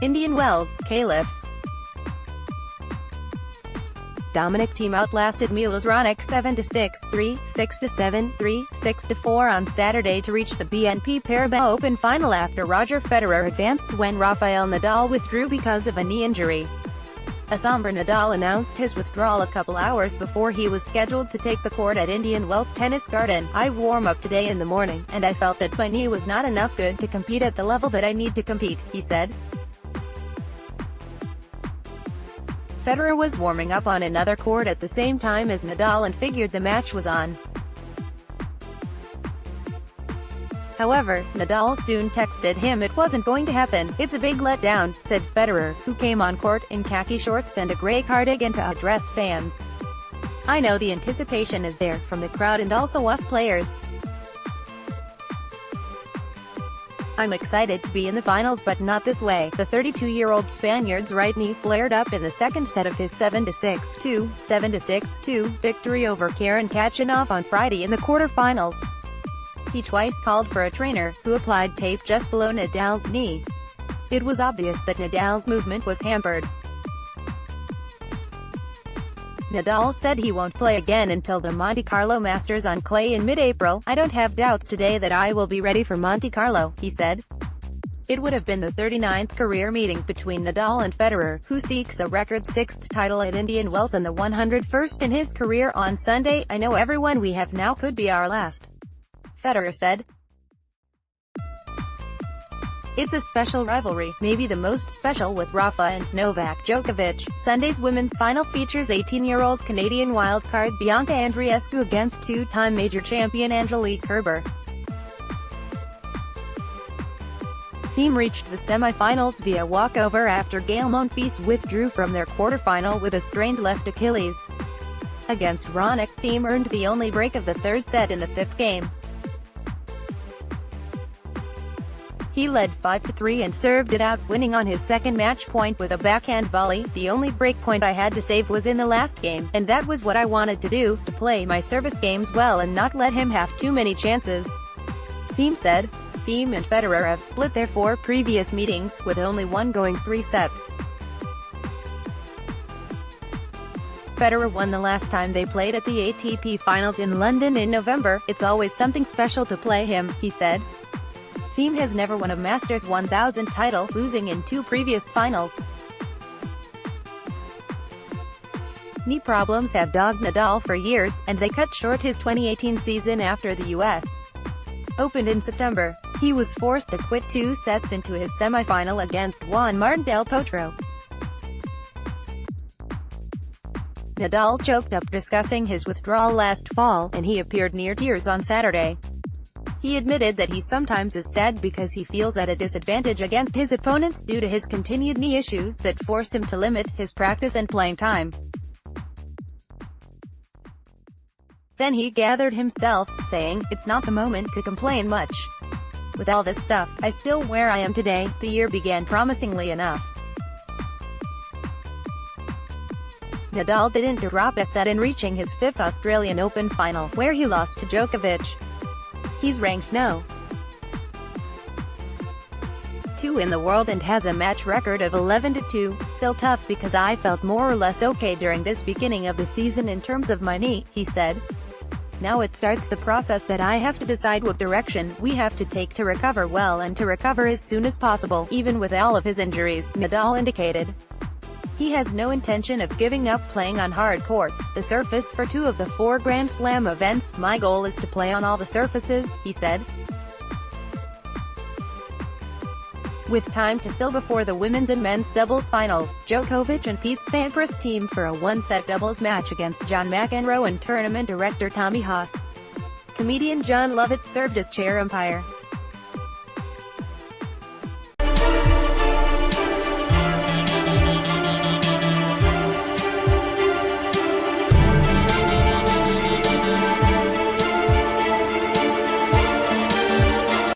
Indian Wells, Calif. Dominic Thiem outlasted Milos Raonic 7-6, 3, 6-7, 3, 6-4 on Saturday to reach the BNP Paribas Open final after Roger Federer advanced when Rafael Nadal withdrew because of a knee injury. A somber Nadal announced his withdrawal a couple hours before he was scheduled to take the court at Indian Wells Tennis Garden. "I warm up today in the morning, and I felt that my knee was not enough good to compete at the level that I need to compete," he said. Federer was warming up on another court at the same time as Nadal and figured the match was on. However, Nadal soon texted him it wasn't going to happen. "It's a big letdown," said Federer, who came on court in khaki shorts and a gray cardigan to address fans. "I know the anticipation is there, from the crowd and also us players. I'm excited to be in the finals, but not this way." The 32-year-old Spaniard's right knee flared up in the second set of his 7-6, 7-6 victory over Karen Khachanov on Friday in the quarter-finals. He twice called for a trainer, who applied tape just below Nadal's knee. It was obvious that Nadal's movement was hampered. Nadal said he won't play again until the Monte Carlo Masters on clay in mid-April. "I don't have doubts today that I will be ready for Monte Carlo," he said. It would have been the 39th career meeting between Nadal and Federer, who seeks a record 6th title at Indian Wells and the 101st in his career on Sunday. "I know everyone we have now could be our last," Federer said. "It's a special rivalry, maybe the most special with Rafa and Novak Djokovic." Sunday's women's final features 18-year-old Canadian wildcard Bianca Andreescu against two-time major champion Angelique Kerber. Thiem reached the semi-finals via walkover after Gael Monfils withdrew from their quarterfinal with a strained left Achilles. Against Raonic, Thiem earned the only break of the third set in the fifth game. He led 5-3 and served it out, winning on his second match point with a backhand volley. "The only break point I had to save was in the last game, and that was what I wanted to do, to play my service games well and not let him have too many chances," Thiem said. Thiem and Federer have split their 4 previous meetings, with only one going 3 sets. Federer won the last time they played at the ATP Finals in London in November. "It's always something special to play him," he said. Thiem has never won a Masters 1000 title, losing in 2 previous finals. Knee problems have dogged Nadal for years, and they cut short his 2018 season after the U.S. Open in September. He was forced to quit 2 sets into his semi-final against Juan Martín del Potro. Nadal choked up discussing his withdrawal last fall, and he appeared near tears on Saturday. He admitted that he sometimes is sad because he feels at a disadvantage against his opponents due to his continued knee issues that force him to limit his practice and playing time. Then he gathered himself, saying, "It's not the moment to complain much. With all this stuff, I still where I am today." The year began promisingly enough. Nadal didn't drop a set in reaching his 5th Australian Open final, where he lost to Djokovic. He's ranked No. 2 in the world and has a match record of 11-2. "Still tough because I felt more or less okay during this beginning of the season in terms of my knee," he said. "Now it starts the process that I have to decide what direction we have to take to recover well and to recover as soon as possible, even with all of his injuries," Nadal indicated. He has no intention of giving up playing on hard courts, the surface for 2 of the 4 Grand Slam events. "My goal is to play on all the surfaces," he said. With time to fill before the women's and men's doubles finals, Djokovic and Pete Sampras teamed for a 1-set doubles match against John McEnroe and tournament director Tommy Haas. Comedian John Lovett served as chair umpire.